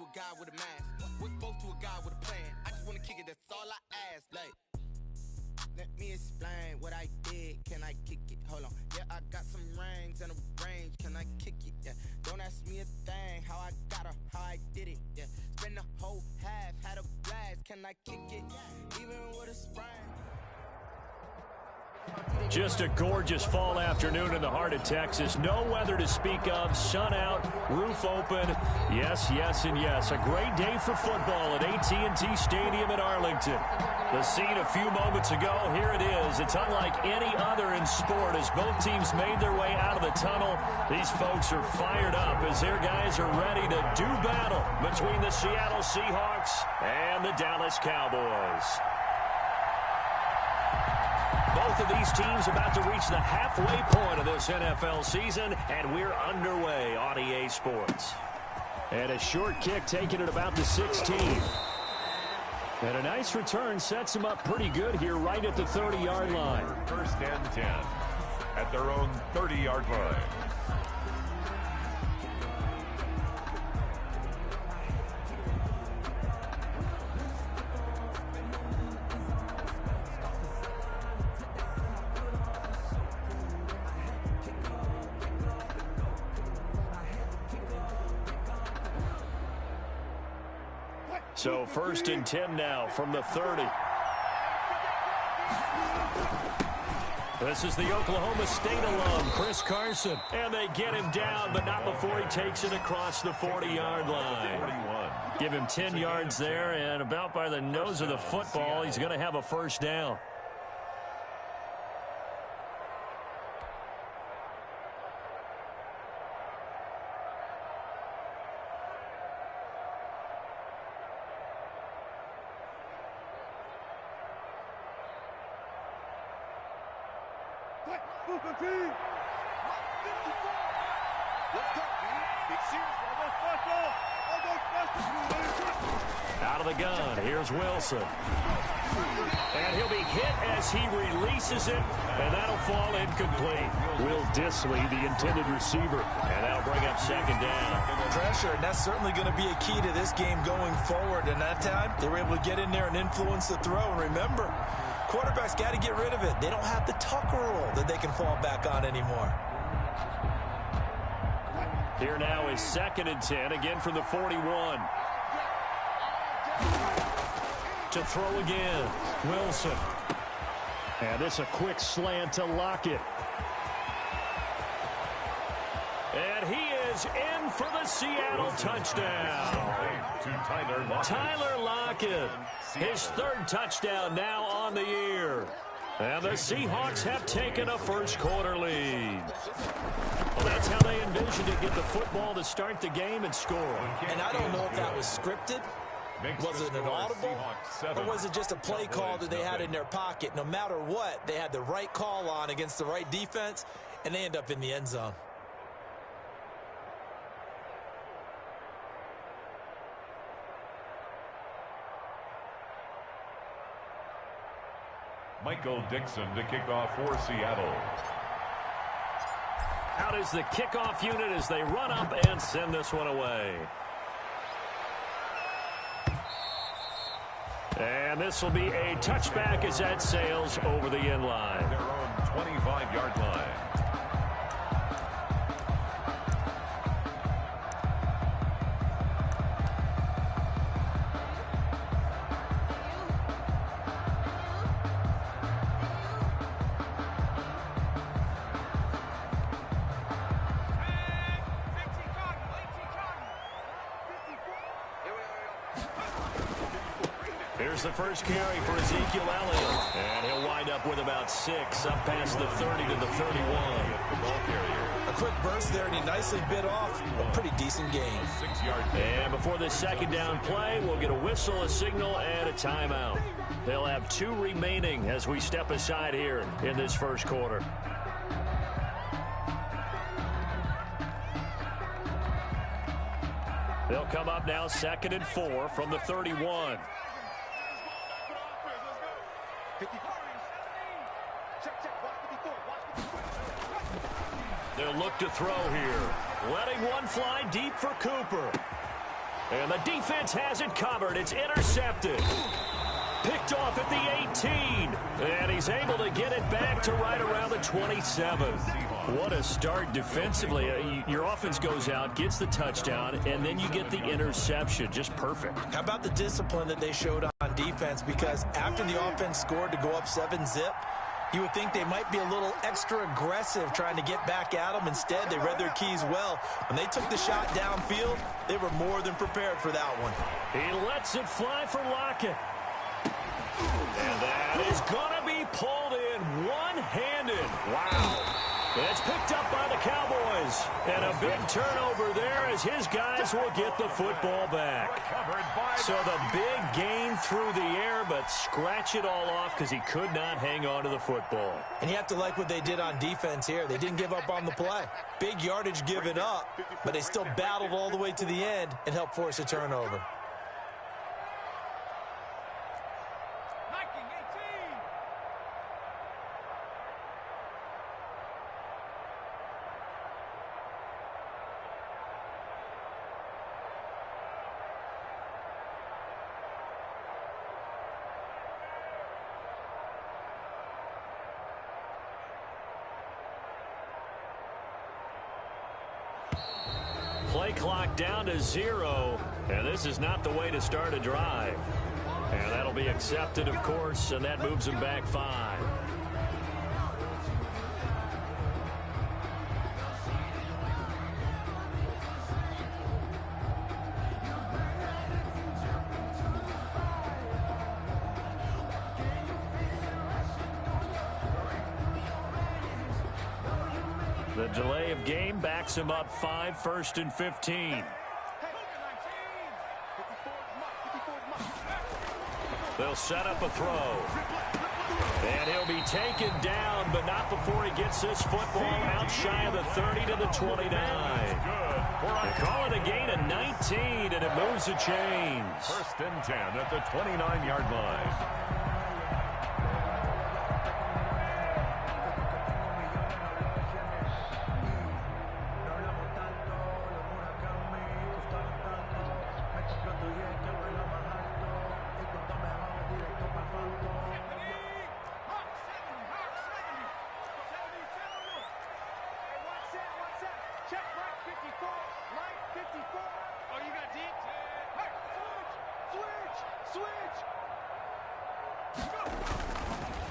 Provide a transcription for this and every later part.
to a guy with a mask. We're both to a guy with a plan. I just wanna kick it, that's all I ask. Like, let me explain what I did. Can I kick it? Hold on. Yeah, I got some rings and a range. Can I kick it? Yeah. Don't ask me a thing. How I got her, how I did it. Yeah. Spend the whole half, had a blast. Can I kick it? Even with a sprain. Just a gorgeous fall afternoon in the heart of Texas. No weather to speak of. Sun out, roof open. Yes, yes, and yes. A great day for football at AT&T Stadium in Arlington. The scene a few moments ago, here it is. It's unlike any other in sport as both teams made their way out of the tunnel. These folks are fired up as their guys are ready to do battle between the Seattle Seahawks and the Dallas Cowboys. Both of these teams about to reach the halfway point of this NFL season, and we're underway on EA Sports. And a short kick taken at about the 16. And a nice return sets them up pretty good here right at the 30-yard line. First and 10 at their own 30-yard line. So first and 10 now from the 30. This is the Oklahoma State alum, Chris Carson. And they get him down, but not before he takes it across the 40-yard line. Give him 10 yards there, and about by the nose of the football, he's going to have a first down. Out of the gun, here's Wilson. And he'll be hit as he releases it, and that'll fall incomplete. Will Dissly, the intended receiver, and that'll bring up second down. Pressure, and that's certainly going to be a key to this game going forward. And that time, they were able to get in there and influence the throw. And remember, quarterbacks got to get rid of it. They don't have the tuck rule that they can fall back on anymore. Here now is second and 10, again from the 41. To throw again, Wilson. And it's a quick slant to Lockett. And he is in for the Seattle touchdown. Tyler Lockett, his third touchdown now on the year. And the Seahawks have taken a first quarter lead. Well, that's how they envisioned to get the football to start the game and score. And I don't know if that was scripted. Was it an audible, or was it just a play call that they had in their pocket? No matter what, they had the right call on against the right defense, and they end up in the end zone. Michael Dixon to kick off for Seattle. Out is the kickoff unit as they run up and send this one away. And this will be a touchback as that sails over the end line. Their own 25-yard line. Here's the first carry for Ezekiel Elliott. And he'll wind up with about 6, up past the 30 to the 31. A quick burst there, and he nicely bit off a pretty decent gain. 6-yard. And before this second down play, we'll get a whistle, a signal, and a timeout. They'll have 2 remaining as we step aside here in this first quarter. They'll come up now 2nd and 4 from the 31. They'll look to throw here. Letting one fly deep for Cooper. And the defense has it covered. It's intercepted. Picked off at the 18. And he's able to get it back to right around the 27. What a start defensively. Your offense goes out, gets the touchdown, and then you get the interception. Just perfect. How about the discipline that they showed on defense? Because after the offense scored to go up 7-zip, you would think they might be a little extra aggressive trying to get back at them. Instead, they read their keys well. When they took the shot downfield, they were more than prepared for that one. He lets it fly for Lockett. And that is going to be pulled in one-handed. Wow. It's picked up by the Cowboys. And a big turnover there as his guys will get the football back. So the big gain through the air, but scratch it all off because he could not hang on to the football. And you have to like what they did on defense here. They didn't give up on the play. Big yardage given up, but they still battled all the way to the end and helped force a turnover. Play clock down to 0, and this is not the way to start a drive. And that'll be accepted, of course, and that moves them back 5. The delay of game backs him up 5, 1st and 15. They'll set up a throw. And he'll be taken down, but not before he gets this football out shy of the 30 to the 29. They call it a gain of 19, and it moves the chains. 1st and 10 at the 29-yard line.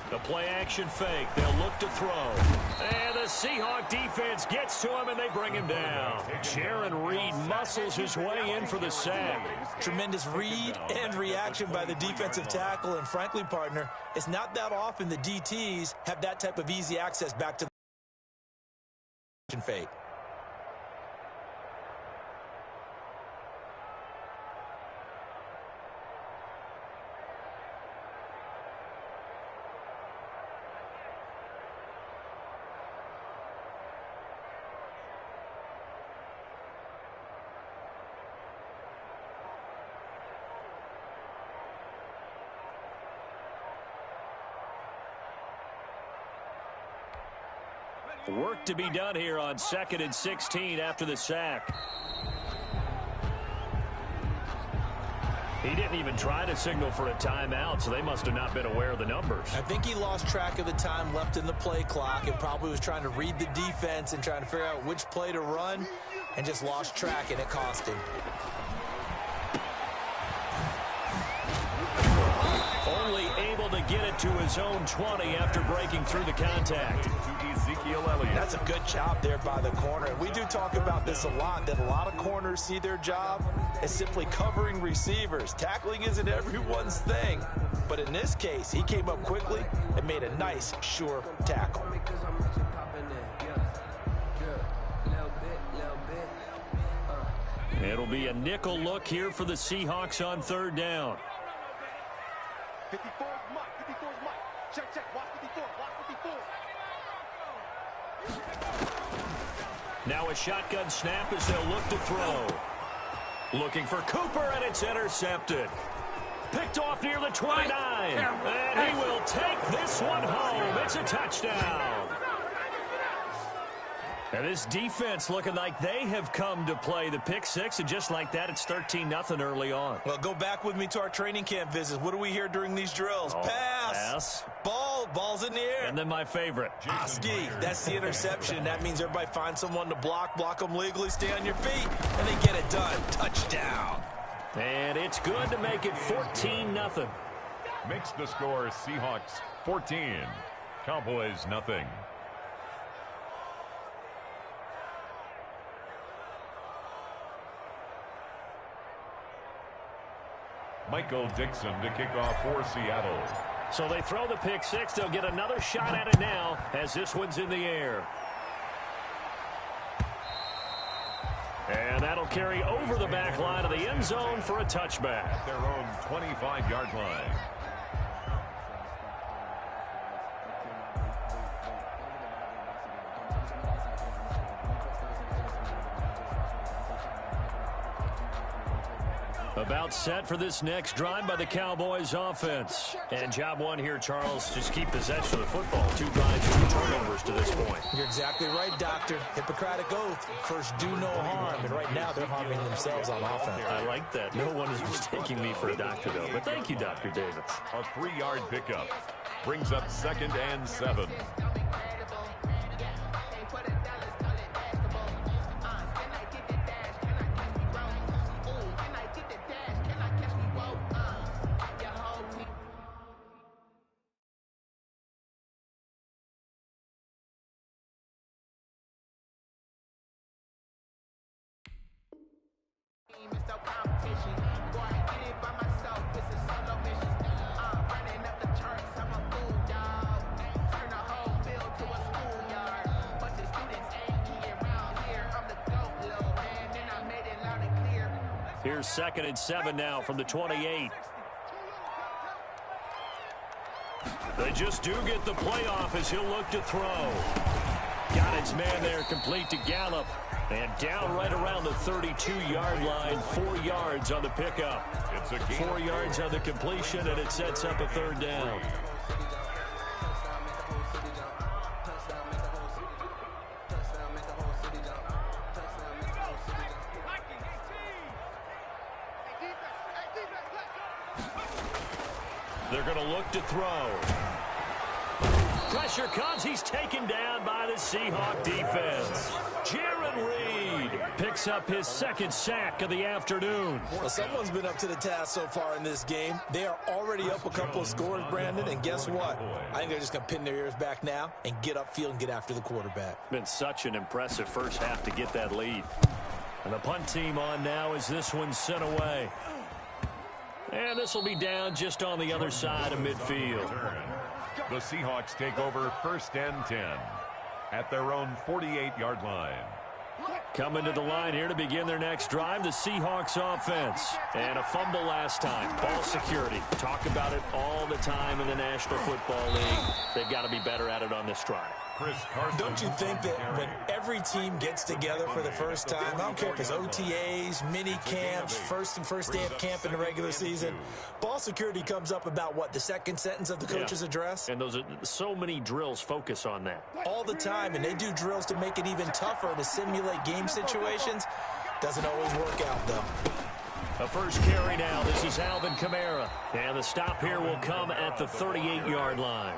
The play-action fake. They'll look to throw. And the Seahawk defense gets to him, and they bring him down. Jaron Reed muscles his way in for the sack. Tremendous read and reaction by the defensive tackle. And frankly, partner, it's not that often the DTs have that type of easy access back to the fake. Work to be done here on 2nd and 16 after the sack. He didn't even try to signal for a timeout, so they must have not been aware of the numbers. I think he lost track of the time left in the play clock and probably was trying to read the defense and trying to figure out which play to run and just lost track, and it cost him. Only able to get it to his own 20 after breaking through the contact. That's a good job there by the corner. And we do talk about this a lot, that a lot of corners see their job as simply covering receivers. Tackling isn't everyone's thing. But in this case, he came up quickly and made a nice, sure tackle. It'll be a nickel look here for the Seahawks on 3rd down. 54 is Mike. 54 is Mike. Check, check. Watch 54. Watch 54. Now a shotgun snap as they'll look to throw. Looking for Cooper, and it's intercepted. Picked off near the 29. And he will take this one home. It's a touchdown. And this defense looking like they have come to play. The pick six, and just like that, it's 13-0 early on. Well, go back with me to our training camp visits. What do we hear during these drills? Pass. Ball's in the air. And then my favorite. Ski. That's the interception. That means everybody finds someone to block them legally, stay on your feet, and they get it done. Touchdown. And it's good to make it 14-0. Makes the score Seahawks 14, Cowboys nothing. Michael Dixon to kick off for Seattle. So they throw the pick six. They'll get another shot at it now as this one's in the air. And that'll carry over the back line of the end zone for a touchback. At their own 25-yard line. About set for this next drive by the Cowboys offense. And job one here, Charles, just keep possession of the football. 2 drives, 2 turnovers to this point. You're exactly right, Doctor. Hippocratic oath. First, do no harm. And right now, they're harming themselves on offense. I like that. No one is mistaking me for a doctor, though. But thank you, Dr. Davis. A 3-yard pickup brings up 2nd and 7. Here's 2nd and 7 now from the 28. They just do get the playoff as he'll look to throw. Got his man there, complete to Gallup. And down right around the 32-yard line, 4 yards on the pickup. It's a 4 yards on the completion, and it sets up a 3rd down. They're going to look to throw. Pressure comes. He's taken down by the Seahawk defense. Jaron Reed picks up his 2nd sack of the afternoon. Well, someone's been up to the task so far in this game. They are already up a couple of scores, Brandon, and guess what? I think they're just going to pin their ears back now and get upfield and get after the quarterback. Been such an impressive first half to get that lead. And the punt team on now as this one's sent away. And this will be down just on the other side of midfield. The Seahawks take over 1st and 10 at their own 48-yard line. Coming to the line here to begin their next drive, the Seahawks offense. And a fumble last time. Ball security. Talk about it all the time in the National Football League. They've got to be better at it on this drive. Don't you think that when every team gets together for the first time, I don't care if it's OTAs, mini camps, first day of camp in the regular season, ball security comes up about what, the 2nd sentence of the coach's address? And those are so many drills focus on that. All the time, and they do drills to make it even tougher to simulate game situations. Doesn't always work out, though. A first carry now. This is Alvin Kamara. And the stop here will come at the 38-yard line.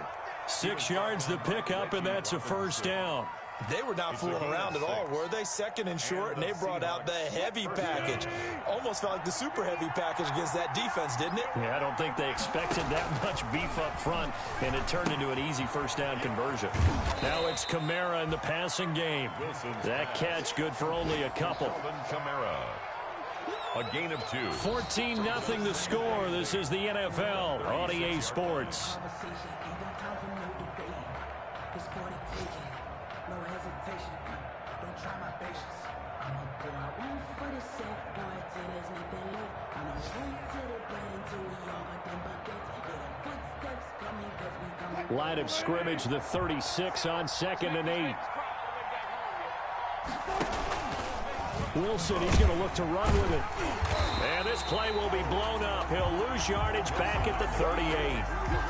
6 yards the pickup, and that's a 1st down. They were not fooling around at all, were they? 2nd and short, and they brought out the heavy package. Almost felt like the super heavy package against that defense, didn't it? Yeah, I don't think they expected that much beef up front, and it turned into an easy 1st down conversion. Now it's Kamara in the passing game. That catch good for only a couple. Kamara. A gain of 2. 14-0 the score. This is the NFL on EA Sports. Line of scrimmage, the 36 on 2nd and 8. Wilson, he's going to look to run with it. And This play will be blown up. He'll lose yardage back at the 38.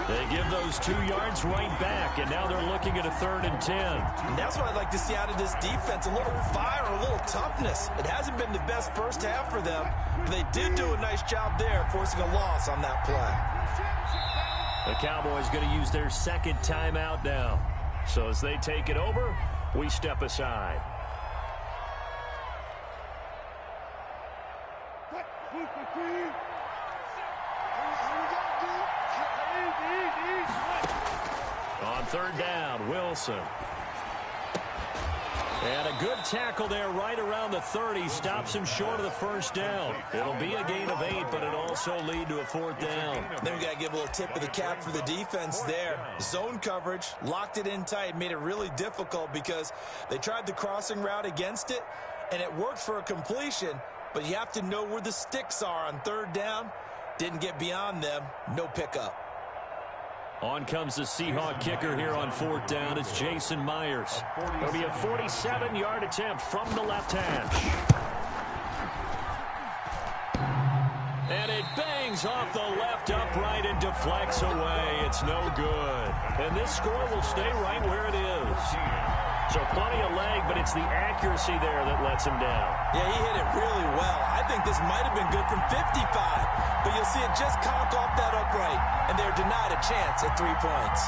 They give those 2 yards right back, and now they're looking at a 3rd and 10. And that's what I'd like to see out of this defense, a little fire, a little toughness. It hasn't been the best first half for them, but they did do a nice job there forcing a loss on that play. The Cowboys going to use their 2nd timeout now. So as they take it over, we step aside. On 3rd down, Wilson. And a good tackle there right around the 30. Stops him short of the 1st down. It'll be a gain of 8, but it'll also lead to a 4th down. Then we got to give a little tip of the cap for the defense there. Zone coverage, locked it in tight, made it really difficult because they tried the crossing route against it, and it worked for a completion, but you have to know where the sticks are on 3rd down. Didn't get beyond them. No pickup. On comes the Seahawk kicker here on 4th down. It's Jason Myers. It'll be a 47-yard attempt from the left hash. And it bangs off the left upright and deflects away. It's no good. And this score will stay right where it is. So plenty of leg, but it's the accuracy there that lets him down. Yeah, he hit it really well. I think this might have been good from 55, but you'll see it just conk off that upright, and they're denied a chance at 3 points.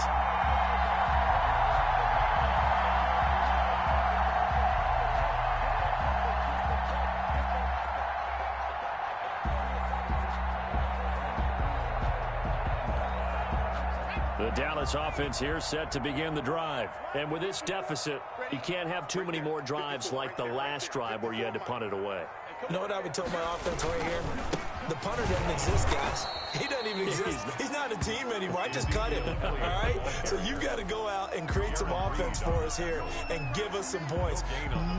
The Dallas offense here set to begin the drive. And with this deficit, you can't have too many more drives like the last drive where you had to punt it away. You know what I would tell my offense right here? The punter doesn't exist, guys. He doesn't even exist. He's not a team anymore. I just cut him, all right? So you've got to go out and create some offense for us here and give us some points.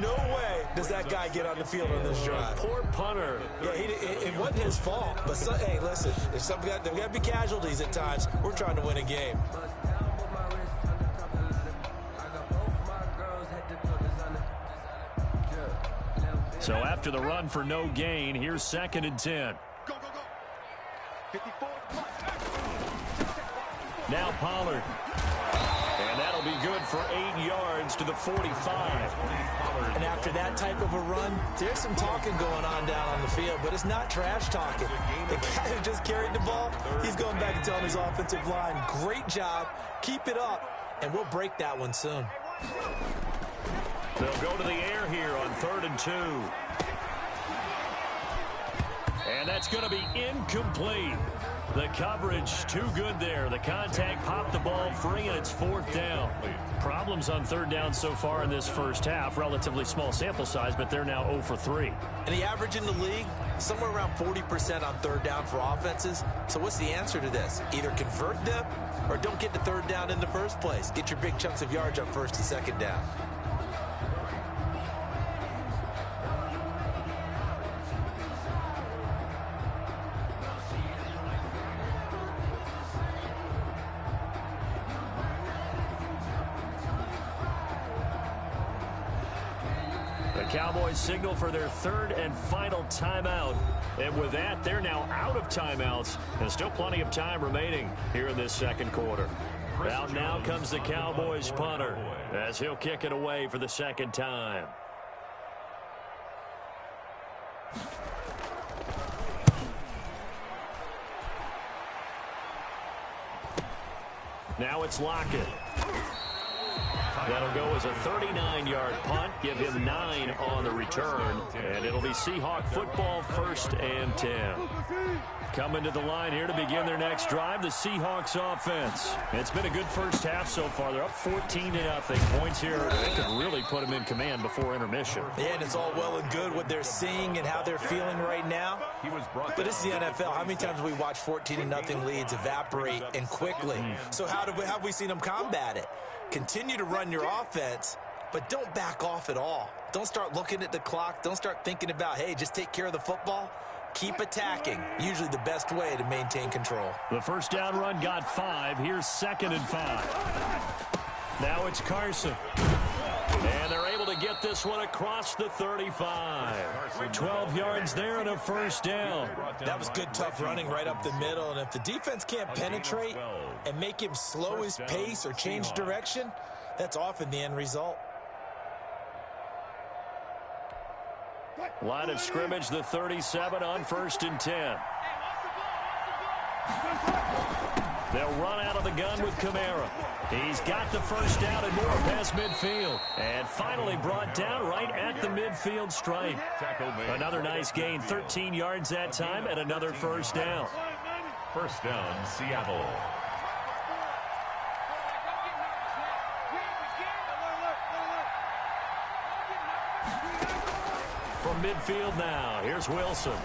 No way does that guy get on the field on this drive. Poor punter. Yeah, it wasn't his fault. But, hey, listen, there's got to be casualties at times. We're trying to win a game. So after the run for no gain, here's 2nd and 10. Now Pollard. And that'll be good for 8 yards to the 45. And after that type of a run, there's some talking going on down on the field, but it's not trash talking. The guy who just carried the ball, he's going back and telling his offensive line, great job, keep it up, and we'll break that one soon. They'll go to the air here on 3rd and 2. And that's going to be incomplete. The coverage too good there. The contact popped the ball free, and it's 4th down. Problems on 3rd down so far in this first half. Relatively small sample size, but they're now 0 for 3. And the average in the league, somewhere around 40% on 3rd down for offenses. So what's the answer to this? Either convert them or don't get to 3rd down in the first place. Get your big chunks of yards on 1st and 2nd down. Cowboys signal for their 3rd and final timeout. And with that, they're now out of timeouts. And still plenty of time remaining here in this 2nd quarter. Out now comes the Cowboys punter as he'll kick it away for the 2nd time. Now it's Lockett. That'll go as a 39-yard punt, give him 9 on the return, and it'll be Seahawk football 1st and 10. Coming to the line here to begin their next drive, the Seahawks offense. It's been a good first half so far. They're up 14-0. Points here that can really put them in command before intermission. Yeah, and it's all well and good what they're seeing and how they're feeling right now. But this is the NFL. How many times have we watched 14-0 leads evaporate and quickly? So how have we seen them combat it? Continue to run your offense, but don't back off at all. Don't start looking at the clock. Don't start thinking about, hey, just take care of the football. Keep attacking. Usually the best way to maintain control. The first down run got 5. Here's 2nd and 5. Now it's Carson. And they're able to to get this one across the 35. 12 yards there and a first down. That was good, tough running right up the middle. And if the defense can't penetrate and make him slow his pace or change direction, that's often the end result. Line of scrimmage, the 37 on 1st and 10. They'll run out of the gun with Kamara. He's got the first down and more past midfield. And finally brought down right at the midfield stripe. Another nice gain, 13 yards that time, and another first down. First down, Seattle. From midfield now, here's Wilson.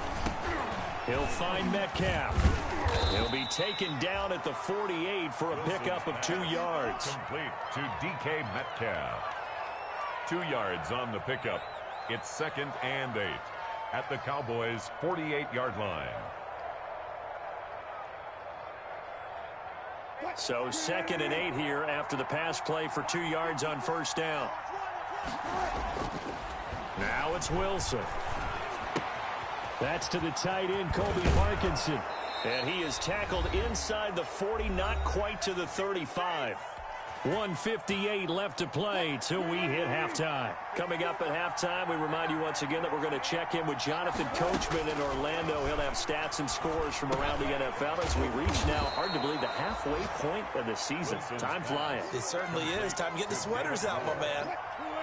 He'll find Metcalf. He'll be taken down at the 48 for a pickup of 2 yards. Complete to DK Metcalf. 2 yards on the pickup. It's 2nd and 8 at the Cowboys' 48-yard line. So 2nd and 8 here after the pass play for 2 yards on first down. Now it's Wilson. That's to the tight end, Colby Parkinson. And he is tackled inside the 40, not quite to the 35. 1:58 left to play till we hit halftime. Coming up at halftime, we remind you once again that we're going to check in with Jonathan Coachman in Orlando. He'll have stats and scores from around the NFL as we reach now, hard to believe, the halfway point of the season. Time flying. It certainly is. Time to get the sweaters out, my man.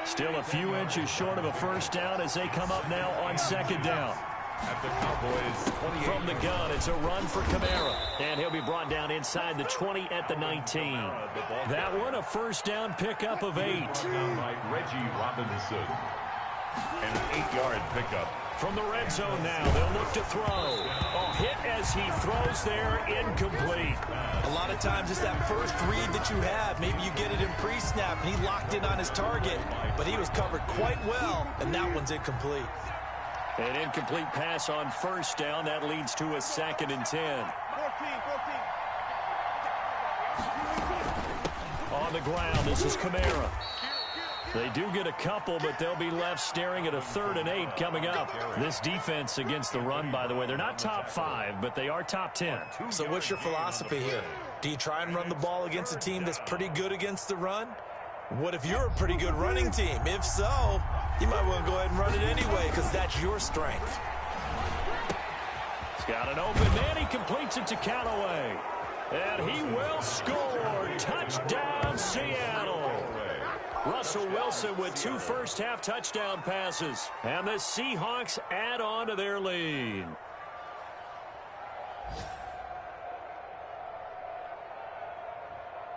Still a few inches short of a first down as they come up now on 2nd down. At the Cowboys' 28. From the gun, it's a run for Kamara. And he'll be brought down inside the 20 at the 19. That one, a first down pickup of 8. By Reggie Robinson. And an 8-yard pickup. From the red zone now, they'll look to throw. A hit as he throws there, incomplete. A lot of times it's that first read that you have. Maybe you get it in pre-snap, and he locked in on his target. But he was covered quite well, and that one's incomplete. An incomplete pass on first down. That leads to a 2nd and 10. 14. On the ground, this is Kamara. They do get a couple, but they'll be left staring at a 3rd and 8 coming up. This defense against the run, by the way, they're not top 5, but they are top 10. So what's your philosophy here? Do you try and run the ball against a team that's pretty good against the run? What if you're a pretty good running team? If so, you might want to go ahead and run it anyway because that's your strength. He's got an open man. He completes it to Callaway. And he will score. Touchdown, Seattle. Russell Wilson with 2 first-half touchdown passes. And the Seahawks add on to their lead.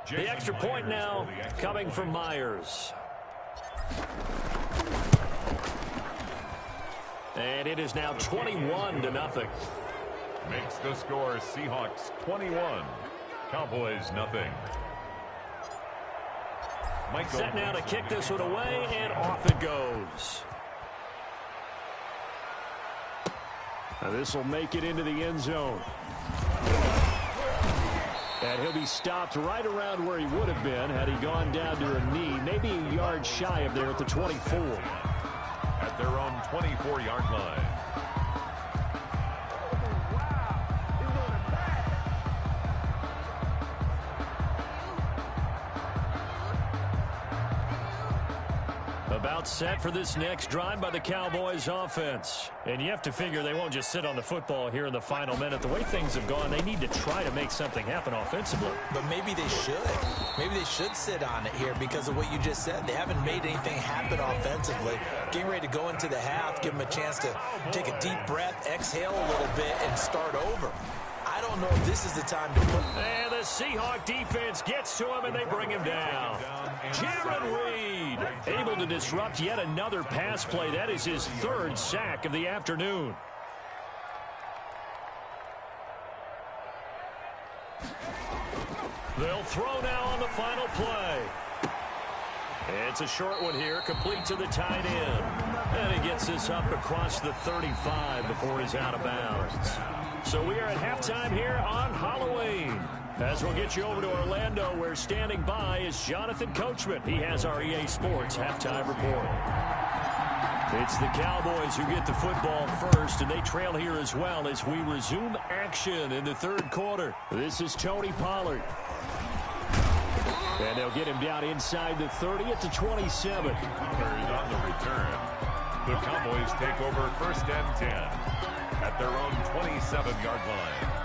The extra point now coming from Myers. And it is now 21-0. Makes the score Seahawks 21. Cowboys nothing. Set now to kick this one away, and off it goes. Now this will make it into the end zone. And he'll be stopped right around where he would have been had he gone down to a knee, maybe a yard shy of there at the 24. At their own 24-yard line. About set for this next drive by the Cowboys offense. And you have to figure they won't just sit on the football here in the final minute. The way things have gone, they need to try to make something happen offensively. But maybe they should. Maybe they should sit on it here because of what you just said. They haven't made anything happen offensively. Getting ready to go into the half, give them a chance to take a deep breath, exhale a little bit, and start over. I don't know if this is the time to put... And the Seahawk defense gets to him, and they bring him down. Jaron Reed able to disrupt yet another pass play. That is his 3rd sack of the afternoon. They'll throw now on the final play. It's a short one here, complete to the tight end. And he gets this up across the 35 before he's out of bounds. So we are at halftime here on Halloween. As we'll get you over to Orlando, where standing by is Jonathan Coachman. He has our EA Sports halftime report. It's the Cowboys who get the football first, and they trail here as well as we resume action in the third quarter. This is Tony Pollard. And they'll get him down inside the 30 at the 27. On the return, the Cowboys take over 1st and 10 at their own 27-yard line.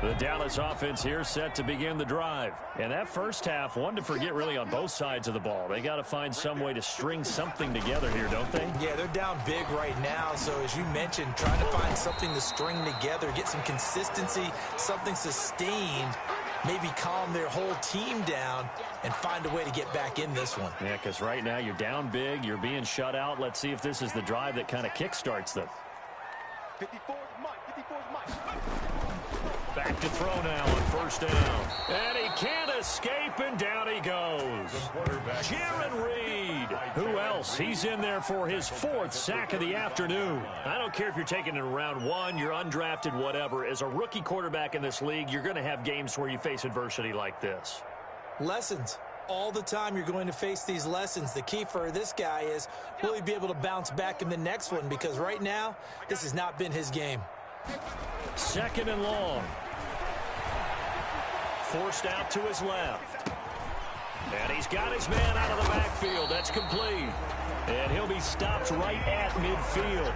The Dallas offense here set to begin the drive. And that first half, one to forget really on both sides of the ball. They got to find some way to string something together here, don't they? Yeah, they're down big right now. So as you mentioned, trying to find something to string together, get some consistency, something sustained, maybe calm their whole team down and find a way to get back in this one. Yeah, because right now you're down big, you're being shut out. Let's see if this is the drive that kind of kickstarts them. 54's Mike. 54's Mike. Back to throw now on 1st down. And he can't escape, and down he goes. Jaron Reed. Who else? He's in there for his 4th sack of the afternoon. I don't care if you're taking it in round 1, you're undrafted, whatever. As a rookie quarterback in this league, you're going to have games where you face adversity like this. Lessons. All the time you're going to face these lessons. The key for this guy is, will he be able to bounce back in the next one? Because right now, this has not been his game. 2nd and long. Forced out to his left. And he's got his man out of the backfield. That's complete. And he'll be stopped right at midfield.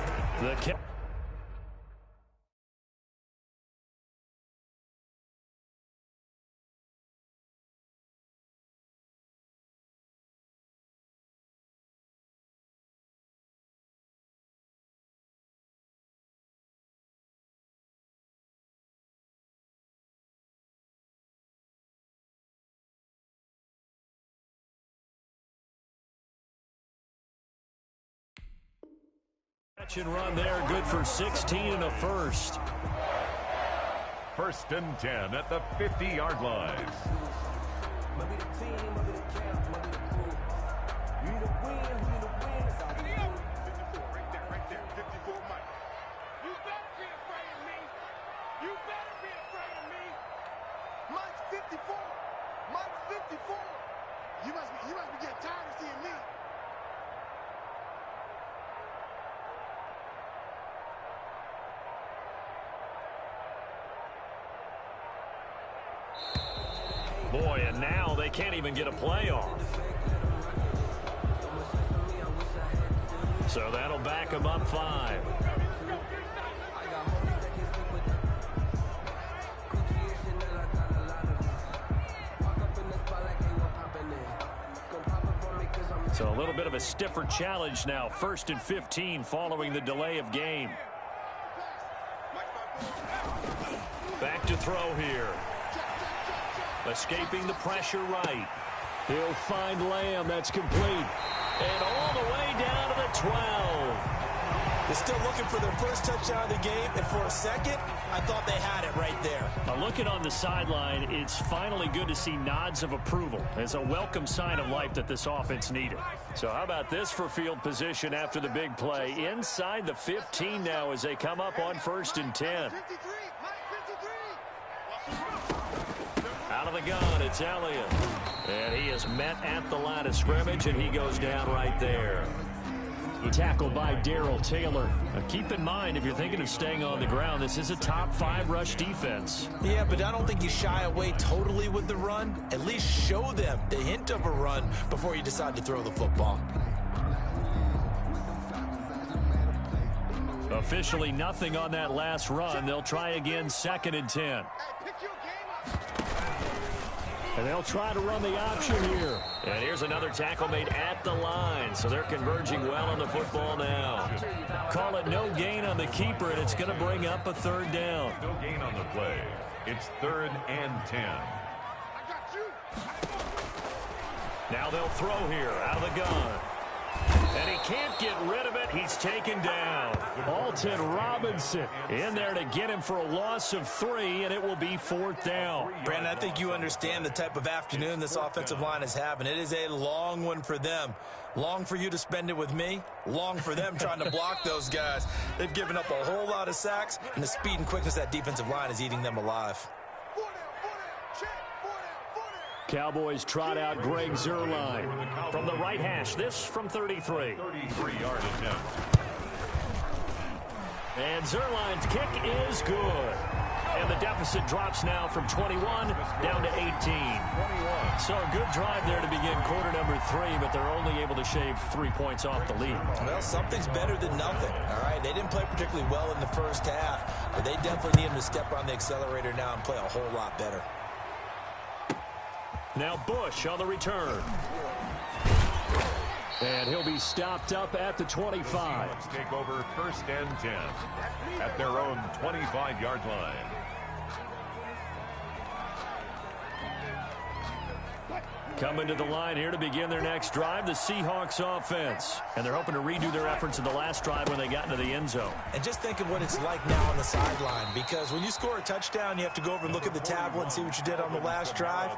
Catch and run there, good for 16 and a first. 1st and 10 at the 50-yard line. You must be getting tired of seeing me. Boy, and now they can't even get a play off. So that'll back them up 5. So a little bit of a stiffer challenge now. 1st and 15 following the delay of game. Back to throw here. Escaping the pressure right. He'll find Lamb. That's complete. And all the way down to the 12. They're still looking for their first touchdown of the game, and for a second, I thought they had it right there. Now looking on the sideline, it's finally good to see nods of approval. It's a welcome sign of life that this offense needed. So how about this for field position after the big play? Inside the 15 now as they come up on 1st and 10. Out of the gun, it's Elliott. And he is met at the line of scrimmage, and he goes down right there. Tackled by Darrell Taylor. Now keep in mind, if you're thinking of staying on the ground, this is a top 5 rush defense. Yeah, but I don't think you shy away totally with the run. At least show them the hint of a run before you decide to throw the football. Officially nothing on that last run. They'll try again, 2nd and 10. And they'll try to run the option here. And here's another tackle made at the line. So they're converging well on the football now. Call it no gain on the keeper, and it's going to bring up a 3rd down. No gain on the play. It's 3rd and 10. Now they'll throw here out of the gun. And he can't get rid of it. He's taken down. Alton Robinson in there to get him for a loss of 3, and it will be 4th down. Brandon, I think you understand the type of afternoon this offensive line is having. It is a long one for them. Long for you to spend it with me, long for them trying to block those guys. They've given up a whole lot of sacks, and the speed and quickness of that defensive line is eating them alive. Cowboys trot out Greg Zuerlein from the right hash. This from 33. 33-yard attempt. And Zuerlein's kick is good. And the deficit drops now from 21 down to 18. 21. So a good drive there to begin quarter number 3, but they're only able to shave 3 points off the lead. Well, something's better than nothing, all right? They didn't play particularly well in the first half, but they definitely need them to step on the accelerator now and play a whole lot better. Now Bush on the return. And he'll be stopped up at the 25. Let's take over 1st and 10 at their own 25-yard line. Coming to the line here to begin their next drive, the Seahawks offense. And they're hoping to redo their efforts in the last drive when they got into the end zone. And just think of what it's like now on the sideline, because when you score a touchdown, you have to go over and look at the tablet and see what you did on the last drive.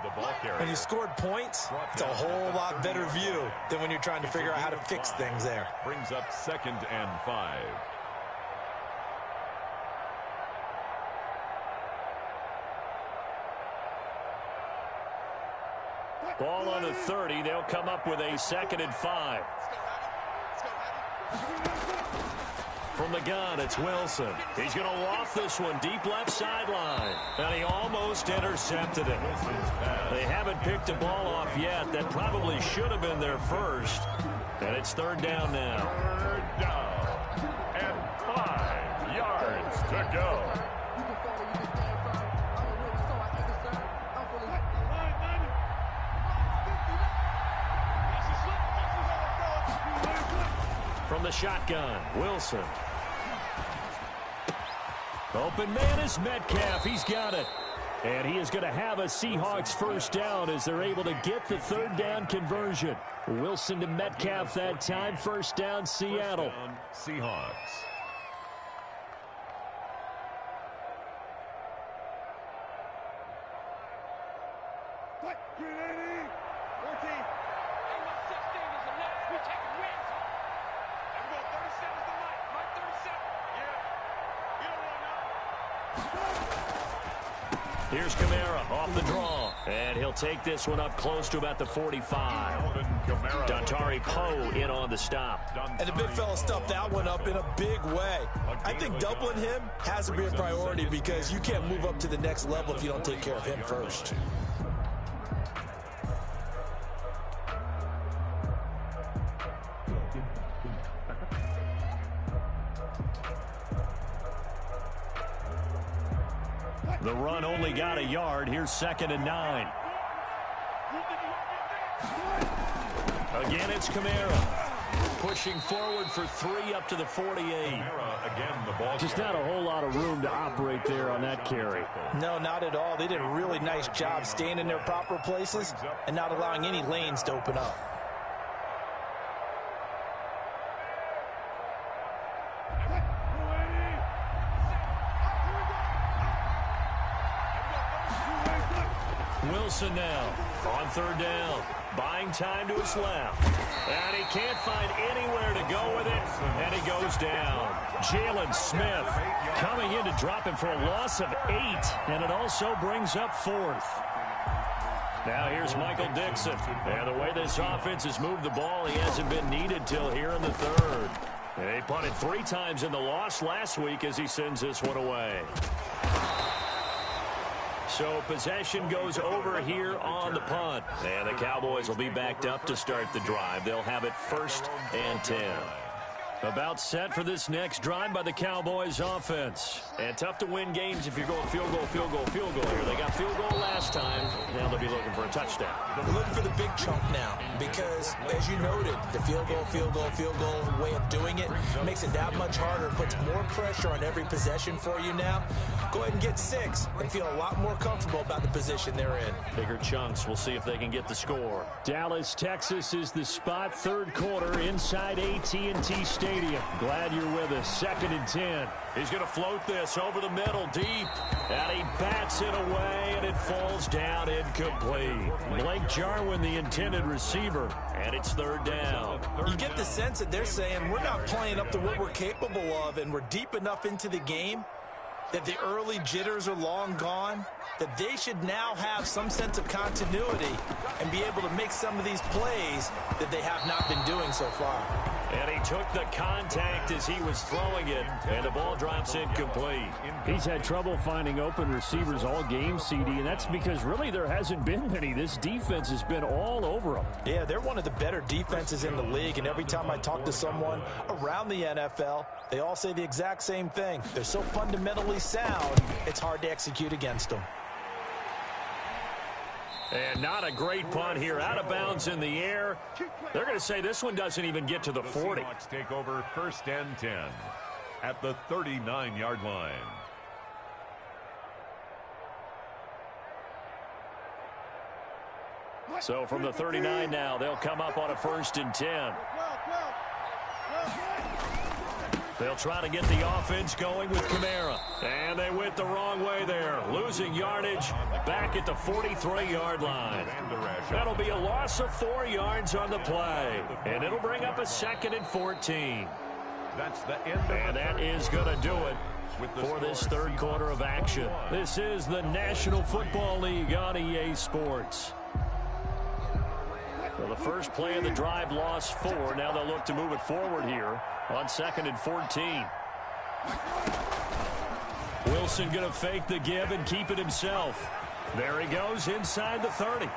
When you scored points, it's a whole lot better view than when you're trying to figure out how to fix things there. Brings up 2nd and 5. Ball on the 30. They'll come up with a 2nd and 5. From the gun, it's Wilson. He's going to loft this one deep left sideline. And he almost intercepted it. They haven't picked a ball off yet. That probably should have been their first. And it's 3rd down now. 3rd down. And 5 yards to go. From the shotgun, Wilson. Open man is Metcalf. He's got it. And he is going to have a Seahawks 1st down as they're able to get the 3rd down conversion. Wilson to Metcalf that time. 1st down, Seattle. 1st down, Seahawks. Here's Kamara off the draw. And he'll take this one up close to about the 45. Dontari Poe in on the stop. And the big fella stuffed that one up in a big way. I think doubling him has to be a priority because you can't move up to the next level if you don't take care of him first. The run only got a yard. Here's 2nd and 9. Again, it's Kamara. Pushing forward for 3 up to the 48. Just not a whole lot of room to operate there on that carry. No, not at all. They did a really nice job staying in their proper places and not allowing any lanes to open up. Wilson now on 3rd down, buying time to his left, and he can't find anywhere to go with it, and he goes down. Jalen Smith coming in to drop him for a loss of 8, and it also brings up 4th. Now here's Michael Dixon, and the way this offense has moved the ball, he hasn't been needed till here in the 3rd. And he punted 3 times in the loss last week as he sends this one away. So possession goes over here on the punt. And the Cowboys will be backed up to start the drive. They'll have it 1st and 10. About set for this next drive by the Cowboys offense. And tough to win games if you're going field goal, field goal, field goal here. They got field goal last time. Now they'll be looking for a touchdown. They're looking for the big chunk now because, as you noted, the field goal way of doing it makes it that much harder and puts more pressure on every possession for you now. Go ahead and get 6 and feel a lot more comfortable about the position they're in. Bigger chunks. We'll see if they can get the score. Dallas, Texas is the spot. 3rd quarter inside AT&T Stadium. Glad you're with us. 2nd and 10. He's going to float this over the middle, deep. And he bats it away, and it falls down incomplete. Blake Jarwin, the intended receiver, and it's third down. You get the sense that they're saying we're not playing up to what we're capable of, and we're deep enough into the game that the early jitters are long gone, that they should now have some sense of continuity and be able to make some of these plays that they have not been doing so far. And he took the contact as he was throwing it, and the ball drops incomplete. He's had trouble finding open receivers all game, CD, and that's because really there hasn't been many. This defense has been all over them. Yeah, they're one of the better defenses in the league, and every time I talk to someone around the NFL, they all say the exact same thing. They're so fundamentally sound, it's hard to execute against them. And not a great punt here. Out of bounds in the air. They're going to say this one doesn't even get to the 40. The Seahawks take over 1st and 10 at the 39-yard line. So from the 39 now, they'll come up on a 1st and 10. They'll try to get the offense going with Kamara. And they went the wrong way there. Losing yardage back at the 43-yard line. That'll be a loss of 4 yards on the play. And it'll bring up a 2nd and 14. That's the end of and that is going to do it for this third quarter of action. This is the National Football League on EA Sports. Well, the first play of the drive lost 4. Now they'll look to move it forward here on 2nd and 14. Wilson going to fake the give and keep it himself. There he goes inside the 30.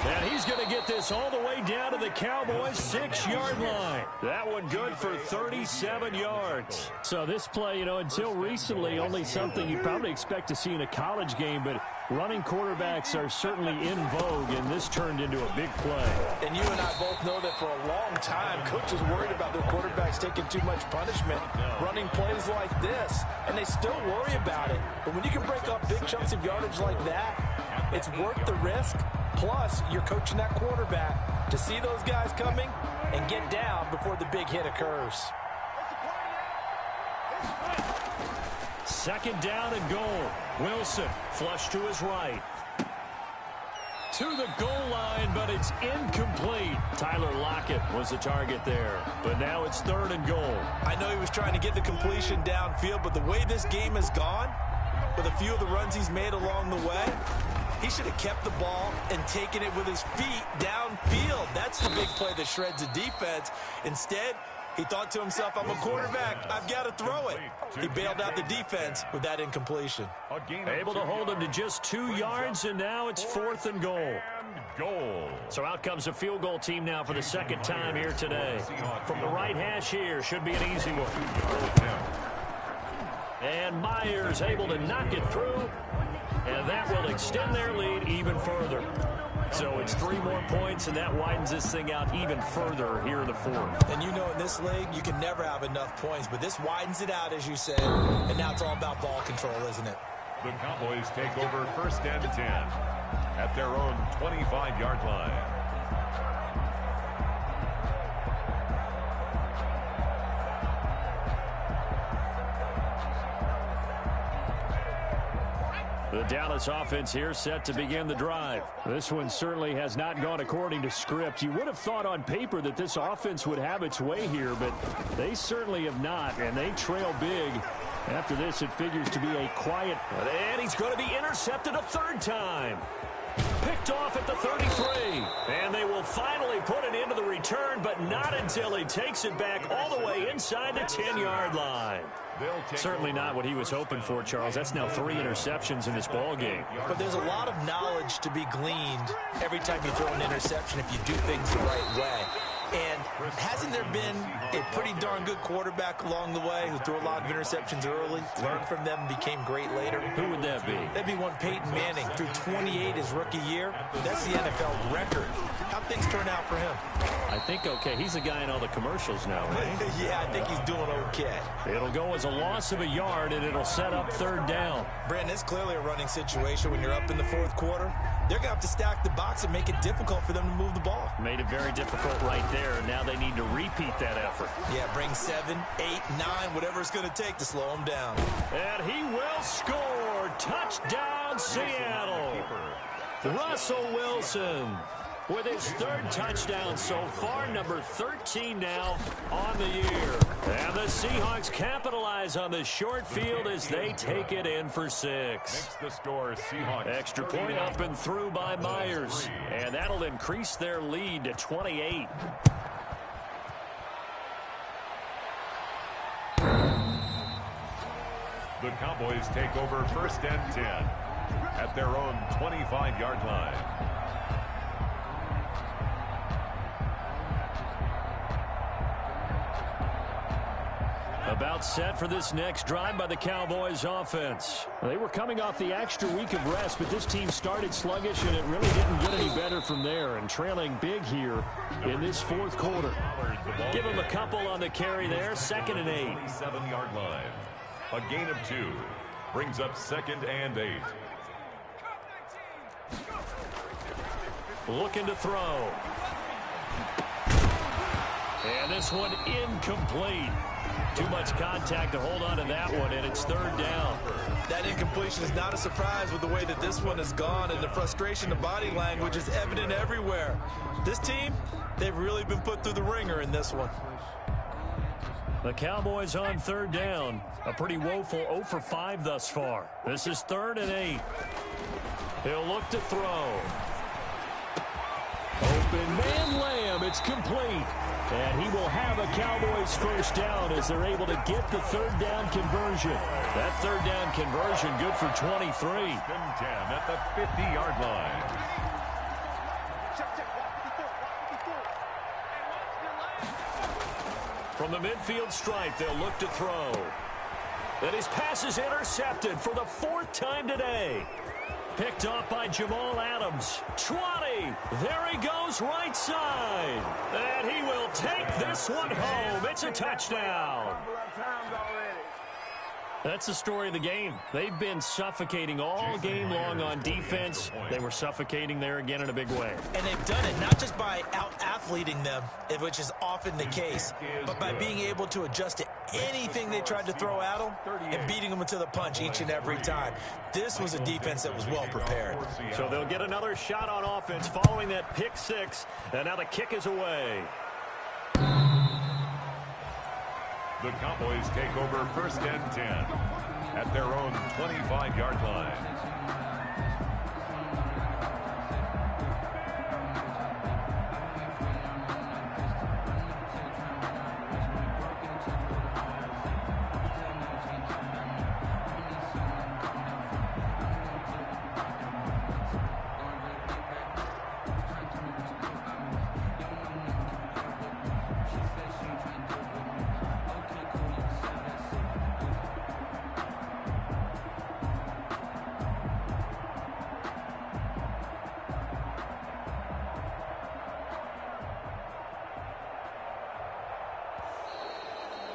And he's going to get this all the way down to the Cowboys' 6-yard line. That one good for 37 yards. So this play, until recently, only something you'd probably expect to see in a college game, but running quarterbacks are certainly in vogue, and this turned into a big play. And you and I both know that for a long time, coaches worried about their quarterbacks taking too much punishment, running plays like this, and they still worry about it. But when you can break up big chunks of yardage like that, it's worth the risk. Plus, you're coaching that quarterback to see those guys coming and get down before the big hit occurs. 2nd down and goal. Wilson flush to his right. To the goal line, but it's incomplete. Tyler Lockett was the target there. But now it's 3rd and goal. I know he was trying to get the completion downfield, but the way this game has gone, with a few of the runs he's made along the way, he should have kept the ball and taken it with his feet downfield. That's the big play that shreds the defense. Instead, he thought to himself, I'm a quarterback. I've got to throw it. He bailed out the defense with that incompletion. Able to hold him to just 2 yards, and now it's 4th and goal. So out comes a field goal team now for the 2nd time here today. From the right hash here, should be an easy one. And Myers able to knock it through. And that will extend their lead even further. So it's 3 more points, and that widens this thing out even further here in the 4th. And you know in this league, you can never have enough points, but this widens it out, as you said, and now it's all about ball control, isn't it? The Cowboys take over 1st and 10 at their own 25-yard line. The Dallas offense here set to begin the drive. This one certainly has not gone according to script. You would have thought on paper that this offense would have its way here, but they certainly have not, and they trail big. After this, it figures to be a quiet. And he's going to be intercepted a 3rd time. Picked off at the 33. And they will finally put it into the return, but not until he takes it back all the way inside the 10-yard line. Certainly not what he was hoping for, Charles. That's now 3 interceptions in this ball game. But there's a lot of knowledge to be gleaned every time you throw an interception if you do things the right way. And hasn't there been a pretty darn good quarterback along the way who threw a lot of interceptions early, learned from them, became great later? Who would that be? That'd be one Peyton Manning. Threw 28 his rookie year. That's the NFL record. How'd things turn out for him? I think okay. He's the guy in all the commercials now, right? Yeah, I think he's doing okay. It'll go as a loss of a yard, and it'll set up 3rd down. Brandon, it's clearly a running situation when you're up in the 4th quarter. They're going to have to stack the box and make it difficult for them to move the ball. Made it very difficult right there. Now they need to repeat that effort. Yeah, bring 7, 8, 9, whatever it's going to take to slow him down. And he will score. Touchdown, Seattle. Russell Wilson with his third touchdown so far, number 13 now on the year. And the Seahawks capitalize on the short field as they take it in for 6. Makes the score Seahawks. Extra point up and through by Myers. And that'll increase their lead to 28. The Cowboys take over 1st and 10 at their own 25-yard line. About set for this next drive by the Cowboys offense. They were coming off the extra week of rest, but this team started sluggish, and it really didn't get any better from there, and trailing big here in this fourth quarter. Give them a couple on the carry there, 2nd and 8. 27-yard line. A gain of 2 brings up 2nd and 8. Looking to throw. And this one incomplete. Too much contact to hold on to that one, and it's 3rd down. That incompletion is not a surprise with the way that this one has gone, and the frustration of body language is evident everywhere. This team, they've really been put through the ringer in this one. The Cowboys on 3rd down. A pretty woeful 0 for 5 thus far. This is 3rd and 8. He'll look to throw. Open man Lamb. It's complete. And he will have a Cowboys 1st down as they're able to get the 3rd down conversion. That 3rd down conversion good for 23. 1st and 10 at the 50-yard line. From the midfield stripe, they'll look to throw. And his pass is intercepted for the 4th time today. Picked off by Jamal Adams. 20. There he goes right side. And he will take this one home. It's a touchdown. That's the story of the game. They've been suffocating all game long on defense. They were suffocating there again in a big way. And they've done it not just by out-athleting them, which is often the case, but by being able to adjust to anything they tried to throw at them and beating them into the punch each and every time. This was a defense that was well prepared. So they'll get another shot on offense following that pick 6, and now the kick is away. The Cowboys take over 1st and 10 at their own 25-yard line.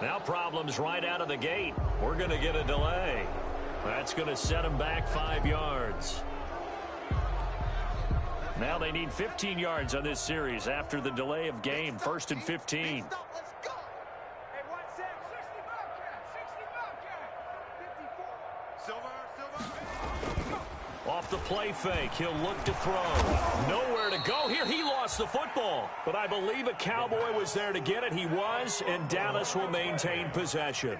Now problems right out of the gate. We're going to get a delay. That's going to set them back 5 yards. Now they need 15 yards on this series after the delay of game. 1st and 15. Off the play fake, he'll look to throw. Nowhere to go here. He lost the football. But I believe a Cowboy was there to get it. He was, and Dallas will maintain possession.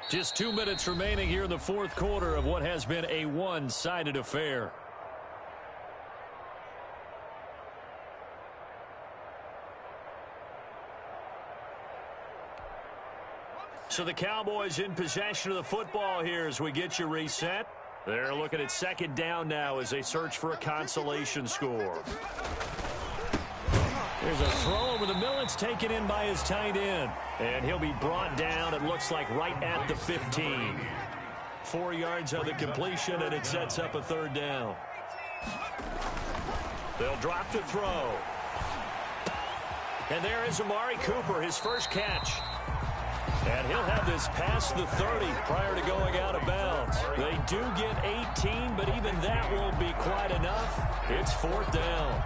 Just 2 minutes remaining here in the fourth quarter of what has been a one-sided affair. So the Cowboys in possession of the football here as we get you reset. They're looking at 2nd down now as they search for a consolation score. There's a throw over the middle. It's taken in by his tight end. And he'll be brought down, it looks like, right at the 15. 4 yards on the completion, and it sets up a 3rd down. They'll drop to throw. And there is Amari Cooper, his first catch. And he'll have this past the 30 prior to going out of bounds. They do get 18, but even that won't be quite enough. It's 4th down.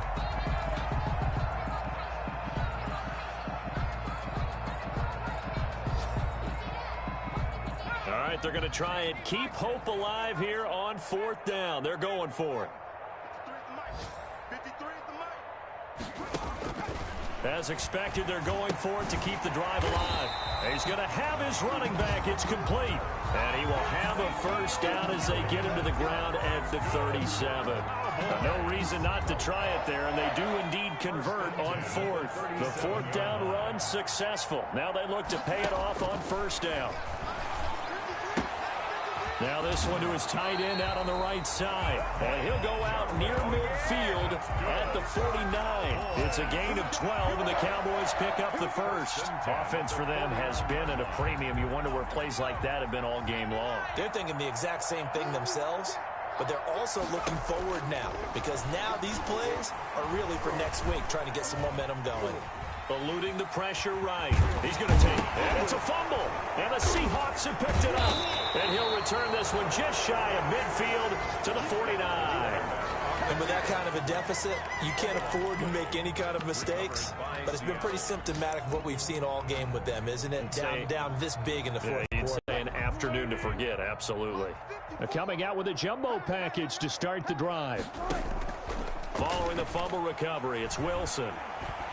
All right, they're going to try and keep hope alive here on 4th down. They're going for it. As expected, they're going for it to keep the drive alive. He's going to have his running back. It's complete. And he will have a first down as they get him to the ground at the 37. No reason not to try it there, and they do indeed convert on 4th. The 4th down run successful. Now they look to pay it off on 1st down. Now this one to his tight end out on the right side. And he'll go out near midfield at the 49. It's a gain of 12, and the Cowboys pick up the first. Offense for them has been at a premium. You wonder where plays like that have been all game long. They're thinking the exact same thing themselves, but they're also looking forward now, because now these plays are really for next week, trying to get some momentum going. Eluding the pressure right. He's going to take it. And it's a fumble. And the Seahawks have picked it up. And he'll return this one just shy of midfield to the 49. And with that kind of a deficit, you can't afford to make any kind of mistakes. But it's been pretty symptomatic of what we've seen all game with them, isn't it? Down this big in the fourth quarter. Say an afternoon to forget, absolutely. Coming out with a jumbo package to start the drive. Following the fumble recovery, it's Wilson.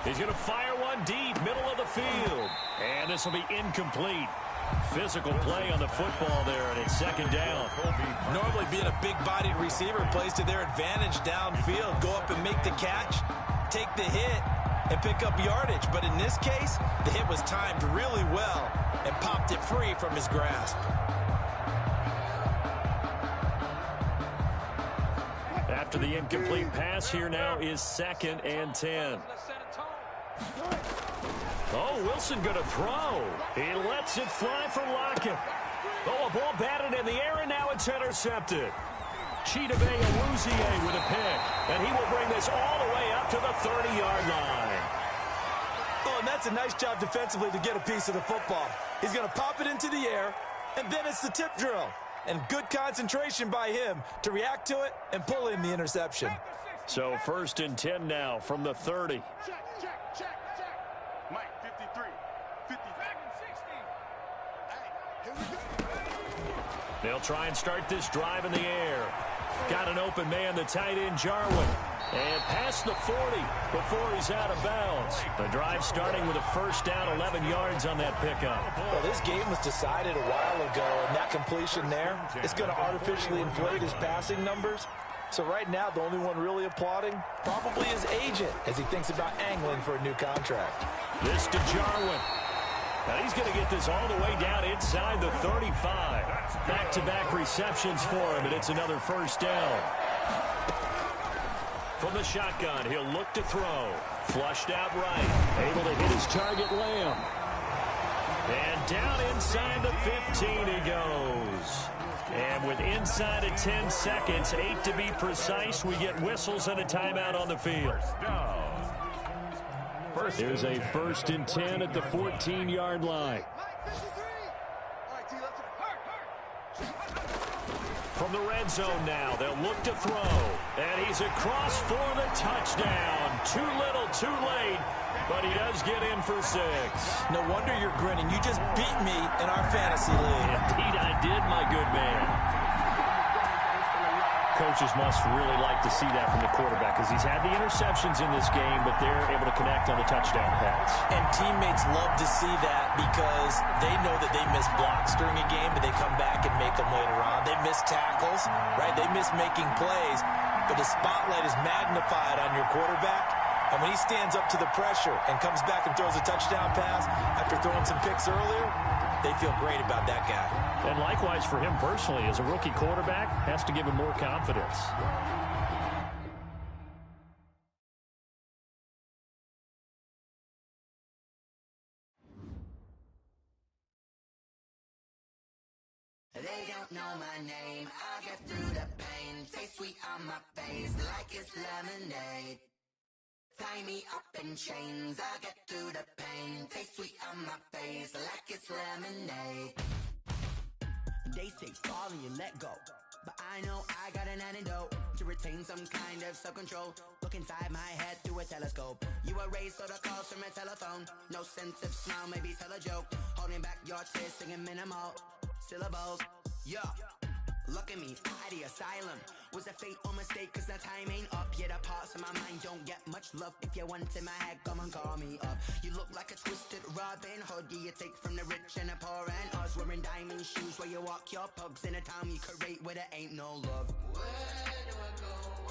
He's going to fire one deep, middle of the field. And this will be incomplete. Physical play on the football there, and it's 2nd down. Normally being a big-bodied receiver plays to their advantage downfield. Go up and make the catch, take the hit, and pick up yardage. But in this case, the hit was timed really well and popped it free from his grasp. After the incomplete pass, here now is 2nd and 10. Oh, Wilson going to throw. He lets it fly for Lockett. Oh, a ball batted in the air, and now it's intercepted. Chidobe Awuzie with a pick, and he will bring this all the way up to the 30-yard line. Oh, and that's a nice job defensively to get a piece of the football. He's going to pop it into the air, and then it's the tip drill. And good concentration by him to react to it and pull in the interception. So 1st and 10 now from the 30. Check. Mike, 53. 50. 60. They'll try and start this drive in the air. Got an open man, the tight end, Jarwin. And past the 40 before he's out of bounds. The drive starting with a first down, 11 yards on that pickup. Well, this game was decided a while ago, and that completion there is going to artificially inflate his passing numbers. So right now, the only one really applauding probably his agent as he thinks about angling for a new contract. This to Jarwin. Now he's going to get this all the way down inside the 35. Back-to-back receptions for him, and it's another first down. From the shotgun, he'll look to throw. Flushed out right. Able to hit his target, Lamb. And down inside the 15 he goes. And with inside of 10 seconds, 8 to be precise, we get whistles and a timeout on the field. There's a 1st and 10 at the 14-yard line. From the red zone now, they'll look to throw. And he's across for the touchdown. Too little, too late. But he does get in for 6. No wonder you're grinning. You just beat me in our fantasy league. Indeed I did, my good man. Coaches must really like to see that from the quarterback because he's had the interceptions in this game, but they're able to connect on the touchdown pass. And teammates love to see that because they know that they miss blocks during a game, but they come back and make them later on. They miss tackles, right? They miss making plays, but the spotlight is magnified on your quarterback. And when he stands up to the pressure and comes back and throws a touchdown pass after throwing some picks earlier, they feel great about that guy. And likewise for him personally, as a rookie quarterback, has to give him more confidence. They don't know my name. I get through the pain. Taste sweet on my face like it's lemonade. Tie me up in chains, I'll get through the pain. Taste sweet on my face like it's lemonade. They say fall and you let go, but I know I got an antidote to retain some kind of self-control. Look inside my head through a telescope. You erase all the calls from a telephone. No sense of smile, maybe tell a joke. Holding back your tears, singing minimal syllables. Yeah, look at me, out the asylum. Was a fate or mistake, cause the time ain't up. Yet the parts of my mind don't get much love. If you want in my head, come and call me up. You look like a twisted Robin Hood. Yeah, you take from the rich and the poor and us. Wearing diamond shoes where you walk your pugs in a town you create where there ain't no love. Where do I go?